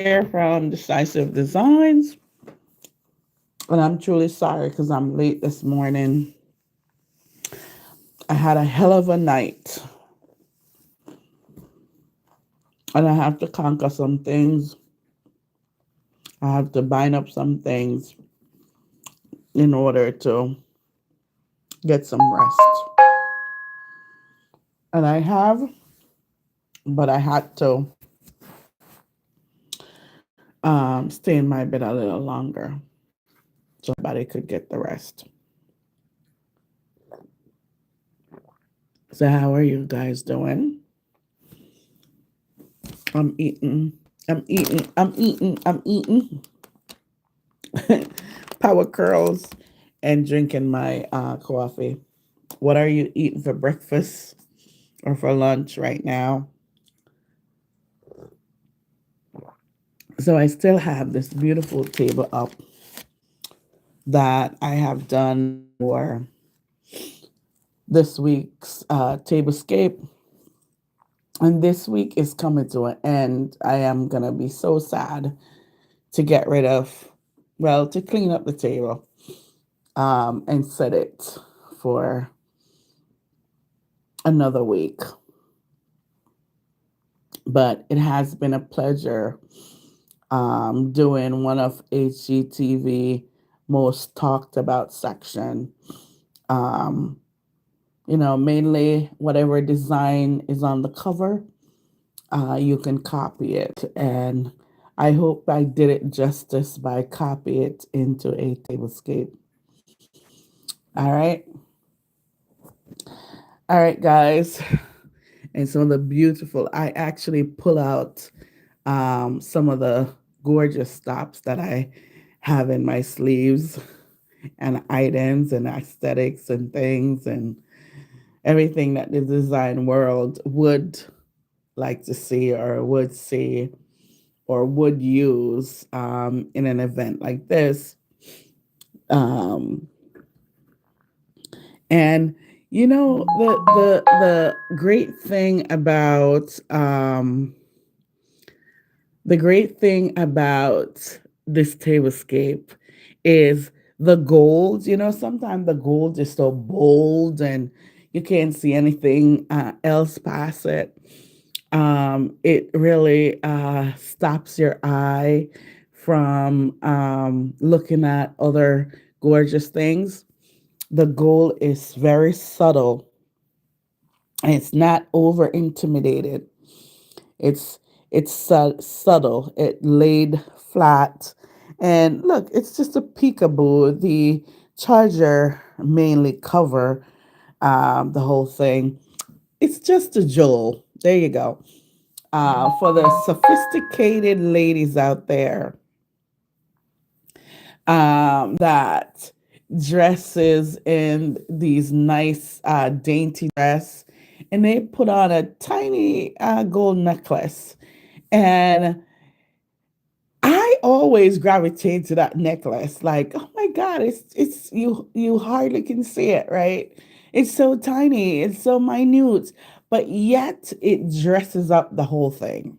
here from Decisive Designs, and I'm truly sorry because I'm late this morning. I had a hell of a night, and I have to conquer some things. I have to bind up some things in order to get some rest. And I have, but I had to stay in my bed a little longer so my body could get the rest. So, how are you guys doing? I'm eating. I'm eating. I'm eating. I'm eating. Power curls and drinking my coffee. What are you eating for breakfast or for lunch right now? So I still have this beautiful table up that I have done for this week's tablescape. And this week is coming to an end. I am going to be so sad to get rid of, well, to clean up the table and set it for another week. But it has been a pleasure doing one of HGTV most talked about section. Um, mainly whatever design is on the cover, you can copy it. And I hope I did it justice by copy it into a tablescape. All right. All right, guys. And some of the beautiful, I actually pull out some of the gorgeous stops that I have in my sleeves and items and aesthetics and things and everything that the design world would like to see or would see or would use in an event like this. Um, and the great thing about this tablescape is the gold. Sometimes the gold is so bold and you can't see anything else past it. It really stops your eye from looking at other gorgeous things. The gold is very subtle and it's not over intimidated. It's subtle. It laid flat, and look, it's just a peekaboo. The charger mainly cover the whole thing. It's just a jewel. There you go. For the sophisticated ladies out there that dresses in these nice dainty dress, and they put on a tiny gold necklace, and I always gravitate to that necklace. Like, oh my God, it's you hardly can see it, right? It's so tiny, it's so minute, but yet it dresses up the whole thing.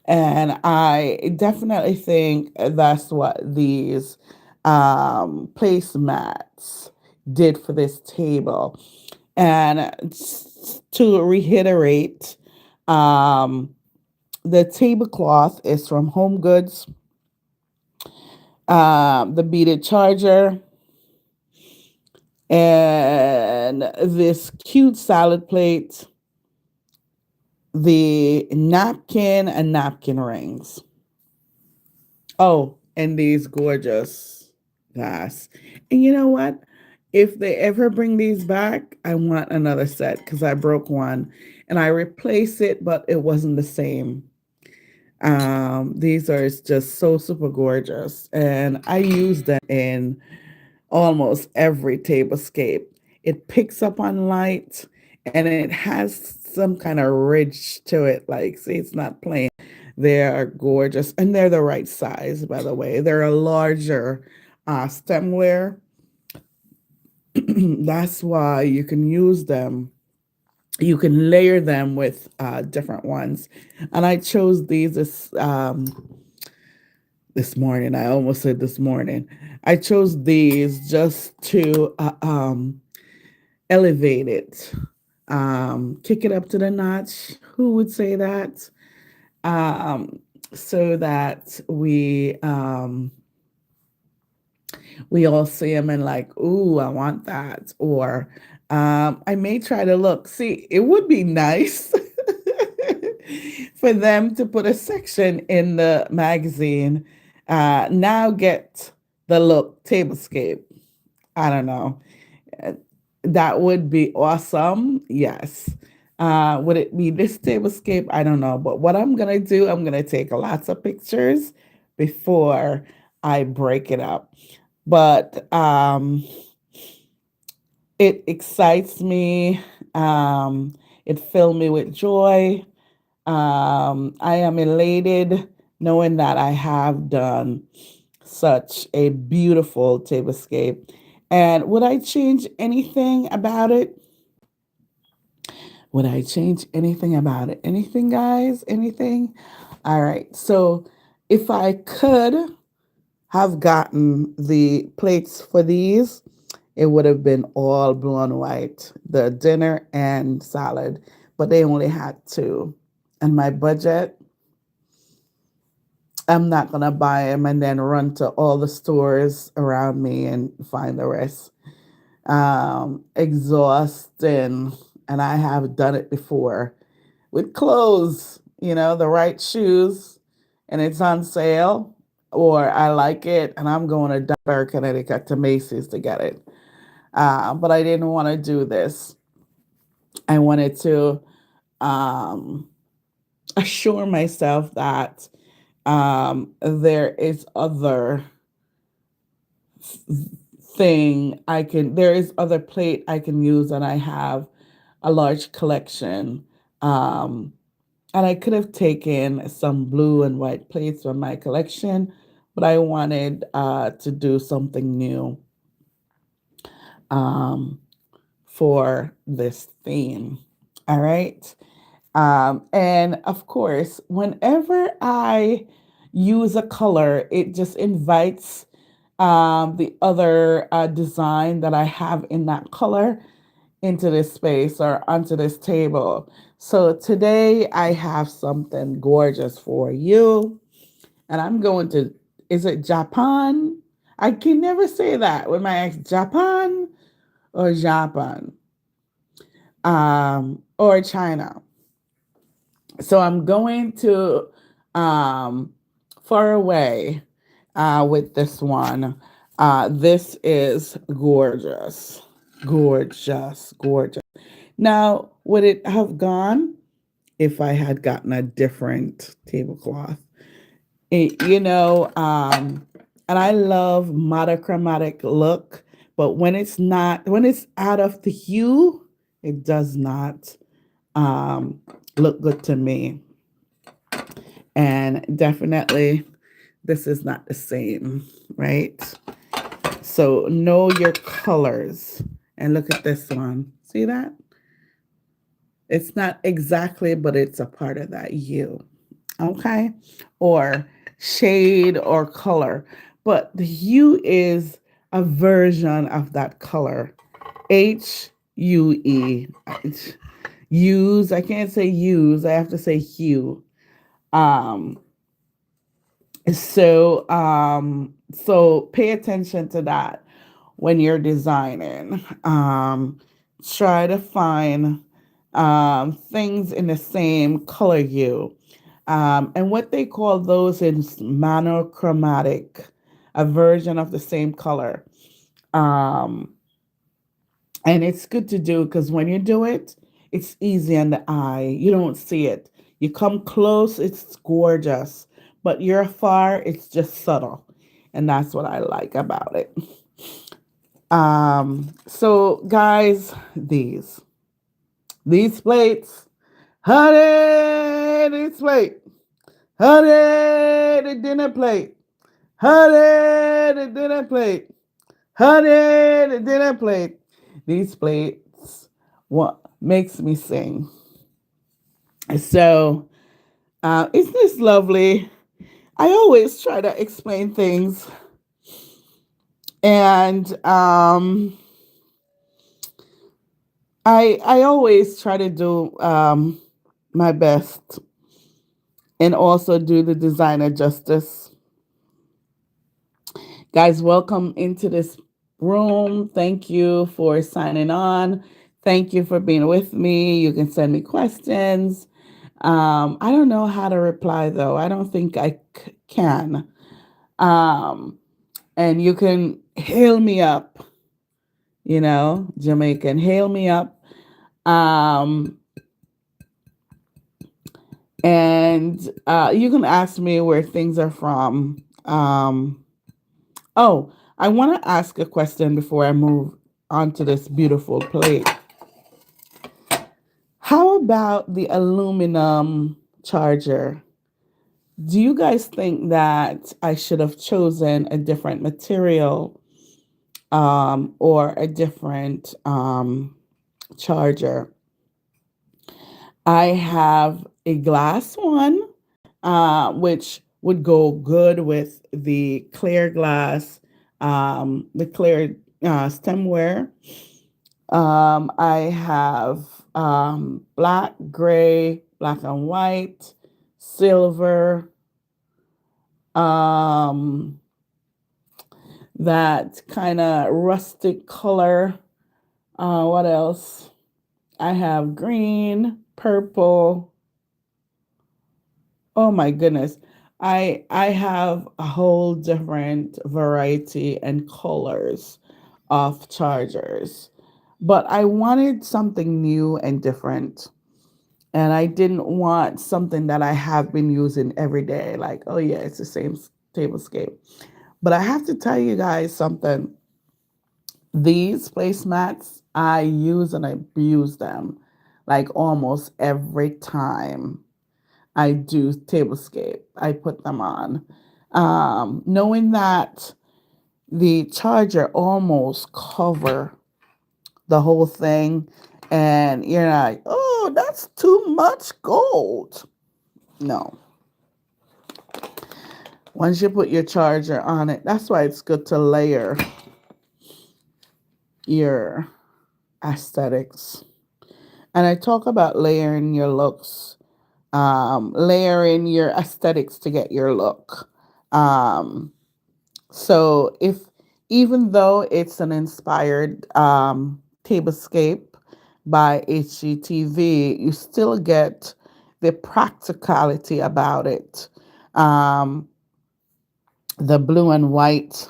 And I definitely think that's what these placemats did for this table. And to reiterate, um, the tablecloth is from Home Goods. The beaded charger and this cute salad plate, the napkin and napkin rings. Oh, and these gorgeous glass. And you know what? If they ever bring these back, I want another set because I broke one and I replaced it, but it wasn't the same. These are just so super gorgeous, and I use them in almost every tablescape. It picks up on light, and it has some kind of ridge to it. Like, see, it's not plain. They are gorgeous, and they're the right size, by the way. They're a larger stemware. That's why you can use them You can layer them with different ones. And I chose these this morning. I almost said this morning. I chose these just to elevate it, kick it up to the notch. Who would say that? Um, so that we all see them and like, ooh, I want that. Or I may try to look. See, it would be nice for them to put a section in the magazine. Now get the look tablescape. I don't know. Uh, That would be awesome. Yes. Would it be this tablescape? I don't know. But what I'm going to do, I'm going to take lots of pictures before I break it up. But it excites me. Um, it filled me with joy. I am elated knowing that I have done such a beautiful tablescape. And would I change anything about it? Would I change anything about it? Anything, guys? Anything? All right. So if I could have gotten the plates for these, it would have been all blue and white, the dinner and salad, but they only had two. And my budget, I'm not going to buy them and then run to all the stores around me and find the rest. Exhausting. And I have done it before with clothes, the right shoes, and it's on sale, or I like it and I'm going to Dunbar, Connecticut to Macy's to get it. But I didn't want to do this. I wanted to um, assure myself that there is other there is other plate I can use, and I have a large collection. Um, and I could have taken some blue and white plates from my collection, but I wanted to do something new um, for this theme. All right. And of course, whenever I use a color, it just invites the other design that I have in that color into this space or onto this table. So today I have something gorgeous for you. And I'm going to, is it Japan? I can never say that with my ex, Japan or Japan, or China. So I'm going to far away with this one. This is gorgeous, gorgeous, gorgeous. Now, would it have gone if I had gotten a different tablecloth? And I love monochromatic look, but when it's out of the hue, it does not um, look good to me. And definitely, this is not the same, right? So know your colors. And look at this one. See that? It's not exactly, but it's a part of that hue. Okay? Or shade or color. But the hue is a version of that color. HUE. Use, I can't say use, I have to say hue. Um, so pay attention to that when you're designing. Try to find things in the same color hue. And what they call those is monochromatic, a version of the same color. Um, and it's good to do because when you do it, it's easy on the eye. You don't see it. You come close, it's gorgeous. But you're far, it's just subtle. And that's what I like about it. So guys, these plates, honey, this plate, honey, the dinner plate, honey, the dinner plate, honey, the dinner plate. These plates, what? makes me sing. So, isn't this lovely? I always try to explain things, and I always try to do my best and also do the designer justice. Guys, welcome into this room. Thank you for signing on. Thank you for being with me. You can send me questions. I don't know how to reply though. I don't think I can. Um, and you can hail me up, Jamaican, hail me up. Um, and you can ask me where things are from. Oh, I want to ask a question before I move on to this beautiful plate. How about the aluminum charger? Do you guys think that I should have chosen a different material or a different charger? I have a glass one, which would go good with the clear glass, the clear stemware. I have black, gray, black and white, silver, um, that kind of rustic color. What else? I have green, purple. Oh my goodness. I have a whole different variety and colors of chargers. But I wanted something new and different. And I didn't want something that I have been using every day. Like, oh yeah, it's the same tablescape. But I have to tell you guys something. These placemats, I use and abuse them like almost every time I do tablescape. I put them on. Knowing that the charger almost cover the whole thing, and you're like, oh, that's too much gold. No. Once you put your charger on it, that's why it's good to layer your aesthetics. And I talk about layering your looks, layering your aesthetics to get your look. Um, so if even though it's an inspired tablescape by HGTV, you still get the practicality about it. Um, the blue and white,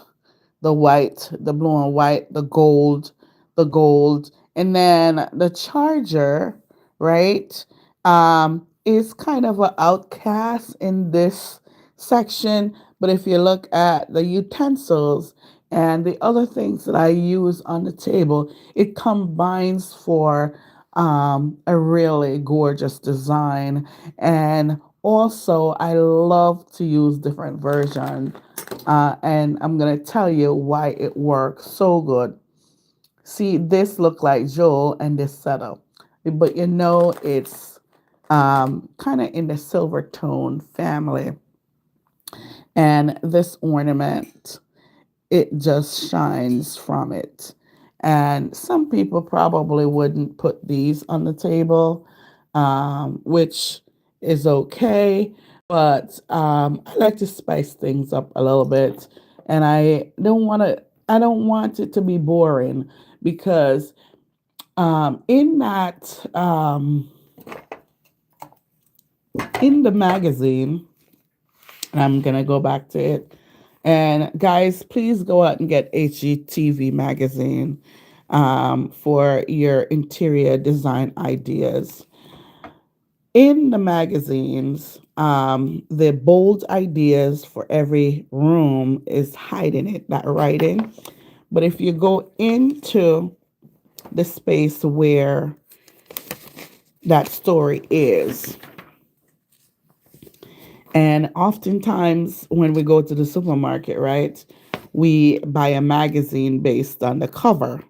the white, the blue and white, the gold, and then the charger, right, is kind of an outcast in this section. But if you look at the utensils and the other things that I use on the table, it combines for a really gorgeous design. And also, I love to use different versions, and I'm gonna tell you why it works so good. See, this look like Joel and this setup, but it's kind of in the silver tone family, and this ornament, it just shines from it. And some people probably wouldn't put these on the table, which is okay. But I like to spice things up a little bit, and I don't want to. I don't want it to be boring because in that in the magazine, and I'm gonna go back to it. And guys, please go out and get HGTV magazine for your interior design ideas. In the magazines, the bold ideas for every room is hiding it, that writing. But if you go into the space where that story is, and oftentimes when we go to the supermarket, right, we buy a magazine based on the cover,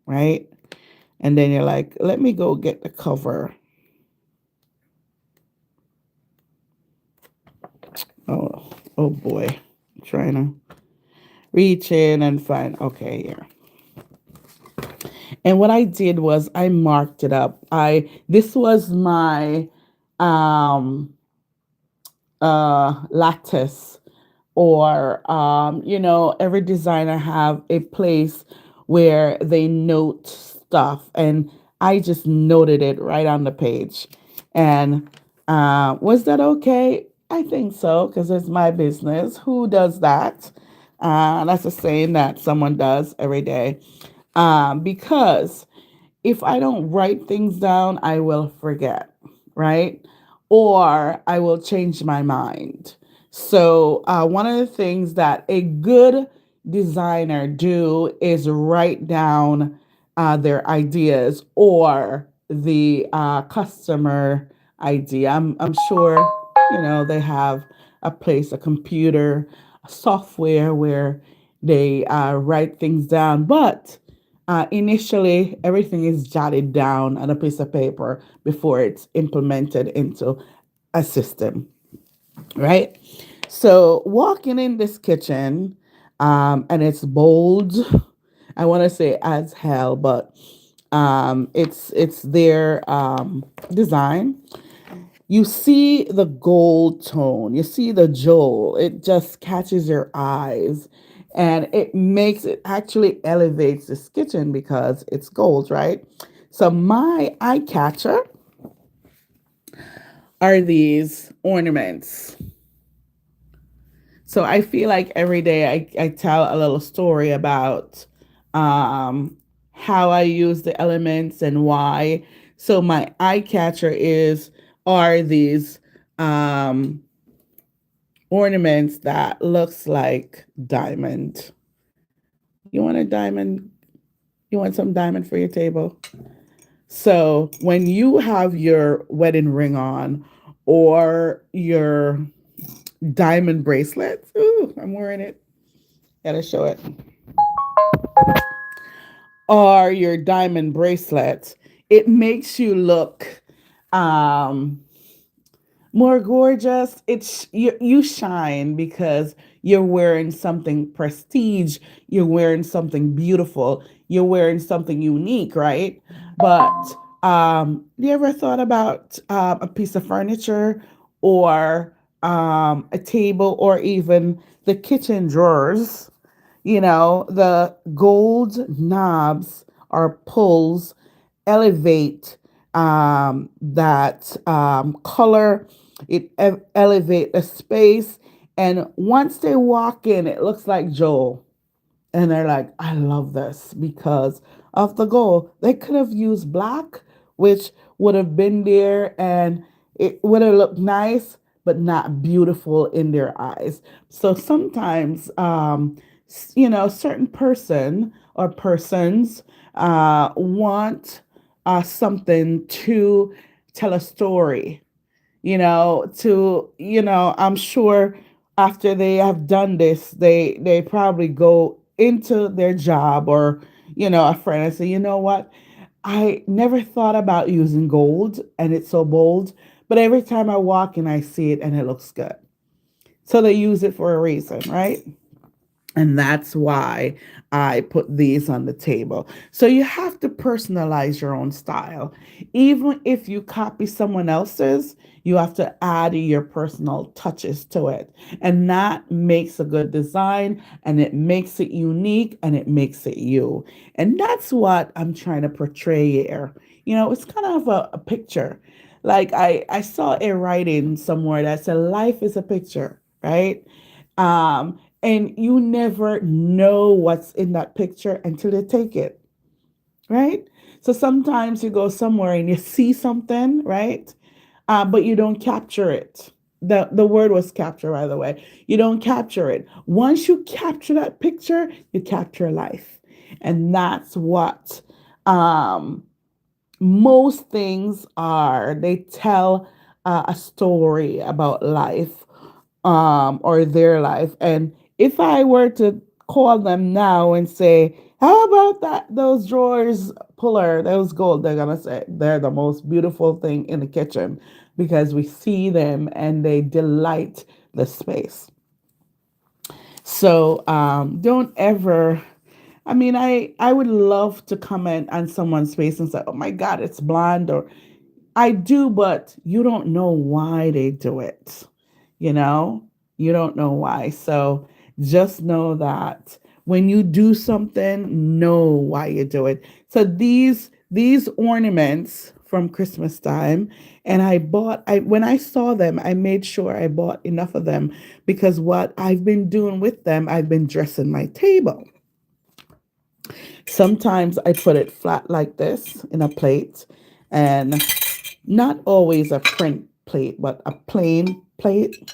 right? And then you're like, let me go get the cover. Oh, oh boy. I'm trying to reach in and find, okay, here. And what I did was I marked it up. This was my um lattice, or every designer have a place where they note stuff, and I just noted it right on the page. And was that okay? I think so, because it's my business. Who does that? That's a saying that someone does every day. Because if I don't write things down, I will forget, right? Or I will change my mind. So one of the things that a good designer do is write down their ideas, or the customer idea. I'm sure they have a place, a computer, a software where they write things down, but initially, everything is jotted down on a piece of paper before it's implemented into a system, right? So, walking in this kitchen, and it's bold. I want to say as hell, but it's their design. You see the gold tone, you see the jewel, it just catches your eyes, and it actually elevates this kitchen because it's gold, right? So my eye catcher are these ornaments. So I feel like every day I tell a little story about um, how I use the elements and why. So my eye catcher is are these um, ornaments that looks like diamond. You want a diamond? You want some diamond for your table? So when you have your wedding ring on, or your diamond bracelet, ooh, I'm wearing it. Gotta show it. Or your diamond bracelet, it makes you look um more gorgeous. You shine because you're wearing something prestige, you're wearing something beautiful, you're wearing something unique, right? But you ever thought about a piece of furniture, or a table, or even the kitchen drawers? The gold knobs or pulls elevate that color. It elevate the space, and once they walk in, it looks like Joel, and they're like, I love this because of the gold. They could have used black, which would have been there, and it would have looked nice, but not beautiful in their eyes. So sometimes, certain person or persons want something to tell a story, I'm sure after they have done this, they probably go into their job, or a friend, and say, you know what, I never thought about using gold, and it's so bold, but every time I walk in, I see it and it looks good. So they use it for a reason, right? And that's why I put these on the table. So you have to personalize your own style. Even if you copy someone else's, you have to add your personal touches to it. And that makes a good design, and it makes it unique, and it makes it you. And that's what I'm trying to portray here. It's kind of a picture. Like I saw a writing somewhere that said life is a picture, right? And you never know what's in that picture until you take it, right? So sometimes you go somewhere and you see something, right? But you don't capture it. The word was capture, by the way. You don't capture it. Once you capture that picture, you capture life. And that's what um, most things are. They tell a story about life, or their life. And if I were to call them now and say, How about that? Those drawers puller, those gold, they're gonna say they're the most beautiful thing in the kitchen because we see them and they delight the space. So don't ever. I mean, I would love to comment on someone's face and say, "Oh my God, it's blonde," or I do, but you don't know why they do it. You know, you don't know why. So just know that when you do something, know why you do it. So these ornaments from Christmas time, and I when I saw them, I made sure I bought enough of them because what I've been doing with them, I've been dressing my table. Sometimes I put it flat like this in a plate, and not always a print plate, but a plain plate.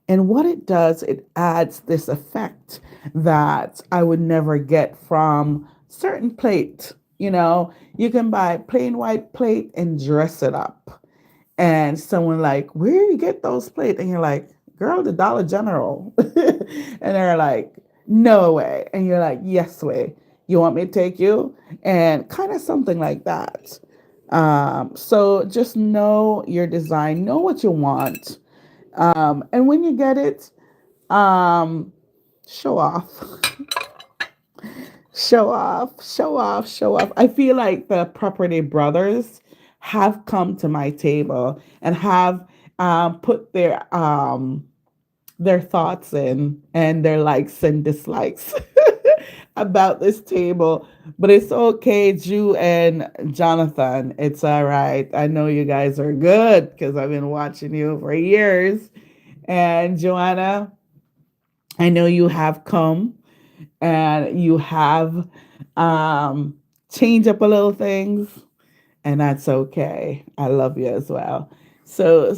And what it does, it adds this effect that I would never get from certain plate. You know, you can buy plain white plate and dress it up. And someone like, where do you get those plates? And you're like, girl, the Dollar General. And they're like, no way. And you're like, yes way. You want me to take you? And kind of something like that. So just know your design, know what you want. And when you get it, um, show off. Show off, show off, show off. I feel like the property brothers have come to my table and have put their thoughts in and their likes and dislikes about this table. But it's okay, Jew and Jonathan. It's all right. I know you guys are good because I've been watching you for years. And Joanna, I know you have come and you have um, changed up a little things, and that's okay. I love you as well. So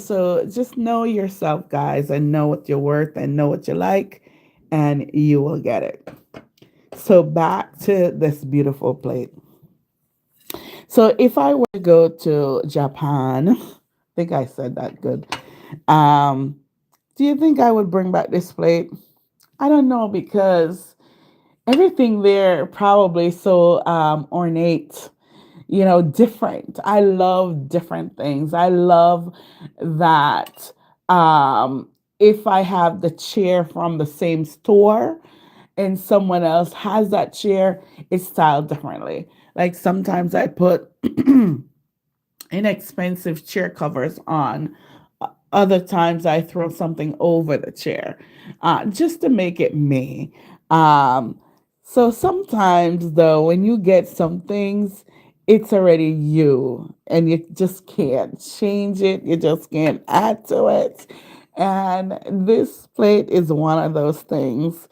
just know yourself, guys, and know what you're worth and know what you like, and you will get it. So back to this beautiful plate. So if I were to go to Japan, I think I said that good. Um, do you think I would bring back this plate? I don't know because everything there probably so ornate, different. I love different things. I love that if I have the chair from the same store and someone else has that chair, it's styled differently. Like sometimes I put inexpensive chair covers on. Other times I throw something over the chair just to make it me. Um, so sometimes, though, when you get some things, it's already you and you just can't change it, you just can't add to it. And this plate is one of those things.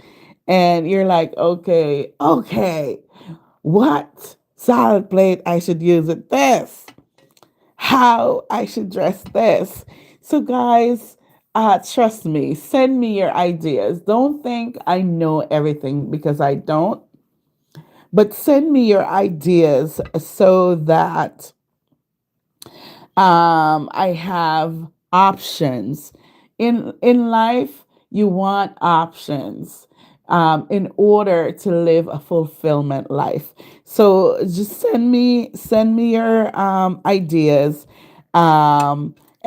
And you're like, okay, okay, what salad plate I should use with this? How I should dress this. So, guys, trust me, send me your ideas. Don't think I know everything because I don't, but send me your ideas so that I have options. In life, you want options in order to live a fulfillment life. So just send me your ideas.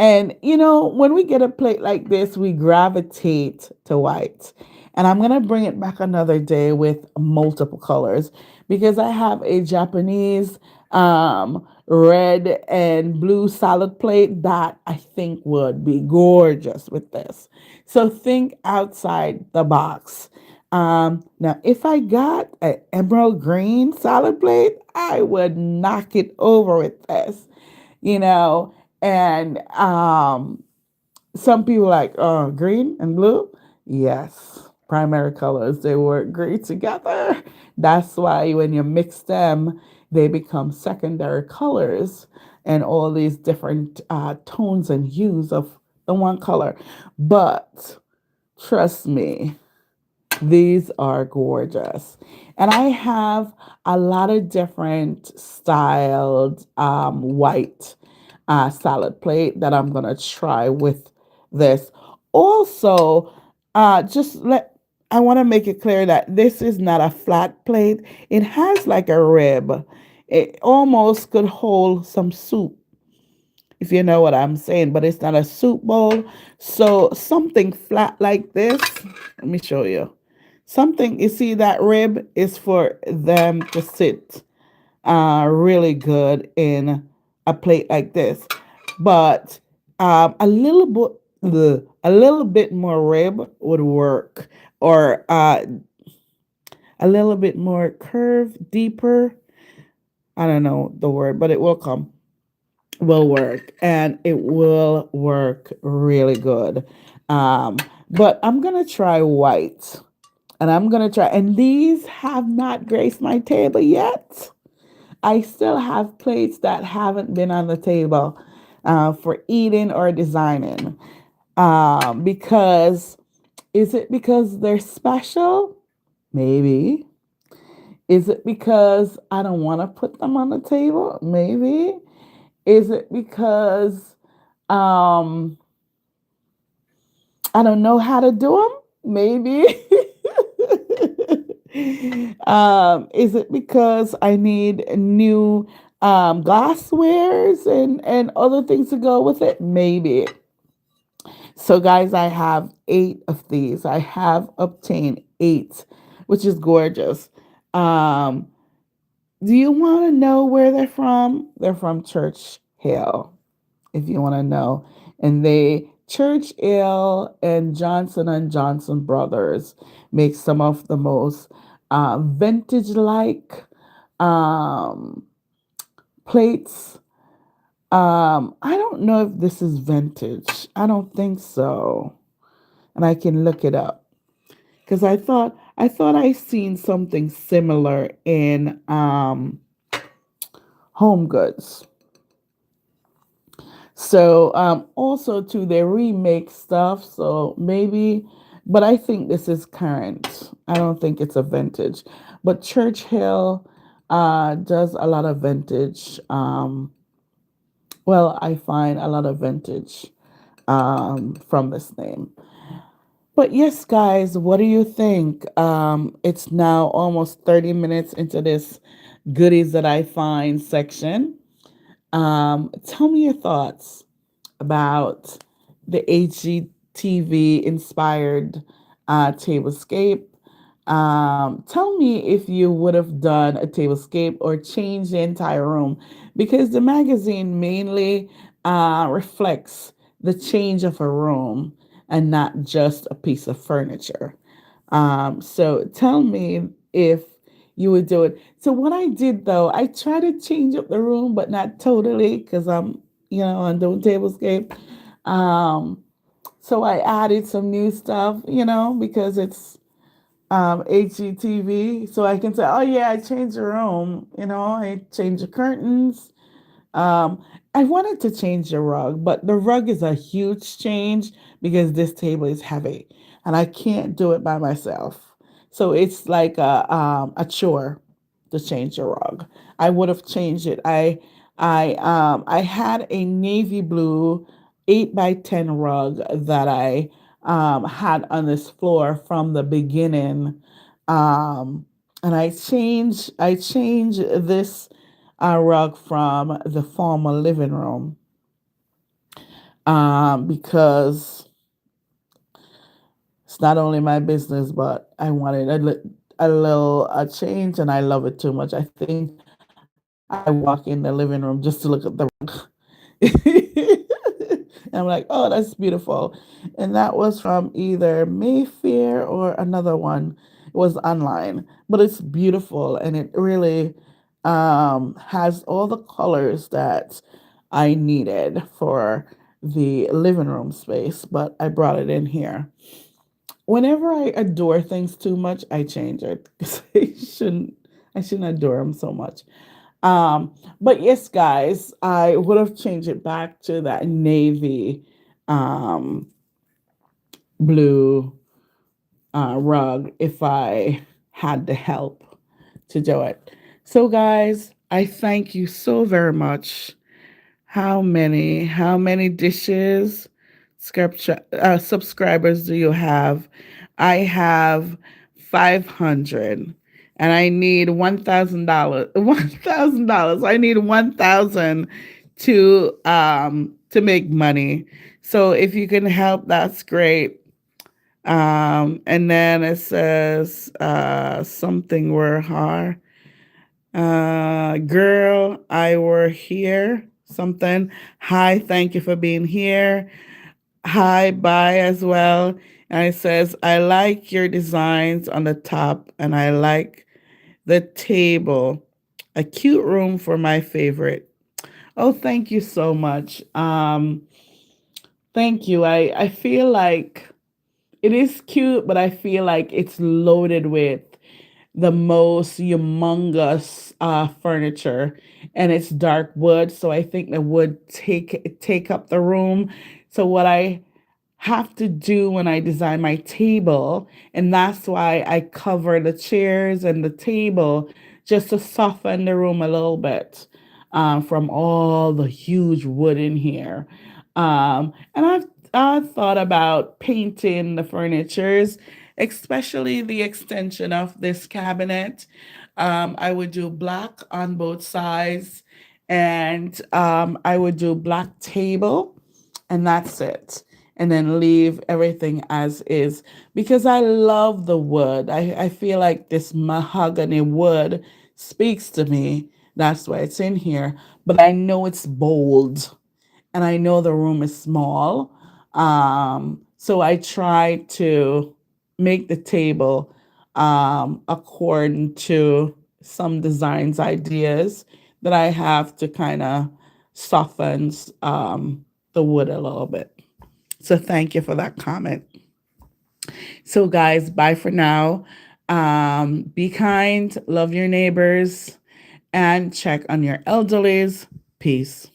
And when we get a plate like this, we gravitate to white. And I'm gonna bring it back another day with multiple colors because I have a Japanese red and blue salad plate that I think would be gorgeous with this. So think outside the box. Now, if I got an emerald green salad plate, I would knock it over with this, you know. And some people like, oh, green and blue. Yes, primary colors, they work great together. That's why when you mix them, they become secondary colors and all these different tones and hues of the one color. But trust me, these are gorgeous. And I have a lot of different styled white salad plate that I'm going to try with this. Also, just let I want to make it clear that this is not a flat plate. It has like a rib. It almost could hold some soup, if you know what I'm saying, but it's not a soup bowl. So something flat like this, let me show you. Something, you see that rib is for them to sit really good in a plate like this. But a little bit more rib would work, or a little bit more curve, deeper. I don't know the word, but it will work, and it will work really good. Um, but I'm gonna try white, and I'm gonna try, and these have not graced my table yet. I still have plates that haven't been on the table for eating or designing. Because is it because they're special? Maybe. Is it because I don't want to put them on the table? Maybe. Is it because um, I don't know how to do them? Maybe. Is it because I need new glasswares and other things to go with it? Maybe. So, guys, I have 8 of these. I have obtained 8, which is gorgeous. Um, do you want to know where they're from? They're from Church Hill, if you want to know. And they Church Hill and Johnson Brothers make some of the most vintage like um, plates. I don't know if this is vintage. I don't think so, and I can look it up because I thought I seen something similar in Home Goods. So also too they remake stuff. So maybe, but I think this is current. I don't think it's a vintage. But Church Hill does a lot of vintage. Well, I find a lot of vintage from this name. But yes, guys, what do you think? It's now almost 30 minutes into this goodies that I find section. Tell me your thoughts about the HGTV inspired tablescape. Tell me if you would have done a tablescape or changed the entire room, because the magazine mainly reflects the change of a room and not just a piece of furniture. So tell me if you would do it. So what I did though, I tried to change up the room, but not totally because I'm doing tablescape. Um, so I added some new stuff, because it's HGTV. So I can say, oh yeah, I changed the room. I changed the curtains. Um, I wanted to change the rug, but the rug is a huge change because this table is heavy and I can't do it by myself. So it's like a chore to change the rug. I would have changed it. I had a navy blue 8 by 10 rug that I had on this floor from the beginning. And I changed this rug from the former living room because it's not only my business, but I wanted a little change, and I love it too much. I think I walk in the living room just to look at the rug. And I'm like, oh, that's beautiful. And that was from either Mayfair or another one. It was online, but it's beautiful and it really has all the colors that I needed for the living room space, but I brought it in here. Whenever I adore things too much, I change it because I shouldn't adore them so much. But yes, guys, I would have changed it back to that navy um, blue rug if I had the help to do it. So, guys, I thank you so very much. How many dishes, subscribers do you have? I have 500 and I need $1,000. $1,000. I need 1,000 to make money. So if you can help, that's great. And then it says something were hard. Girl, I were here. Something. Hi, thank you for being here. Hi, bye as well. And it says, I like your designs on the top and I like the table. A cute room for my favorite. Oh, thank you so much. Thank you. I feel like it is cute, but I feel like it's loaded with the most humongous furniture, and it's dark wood, so I think the wood take up the room. So what I have to do when I design my table, and that's why I cover the chairs and the table just to soften the room a little bit from all the huge wood in here. And I thought about painting the furnitures, especially the extension of this cabinet. I would do black on both sides, and I would do black table, and that's it. And then leave everything as is because I love the wood. I feel like this mahogany wood speaks to me. That's why it's in here. But I know it's bold and I know the room is small. So I try to make the table according to some designs ideas that I have to kind of soften the wood a little bit. So thank you for that comment. So guys, bye for now. Be kind, love your neighbors, and check on your elderlies. Peace.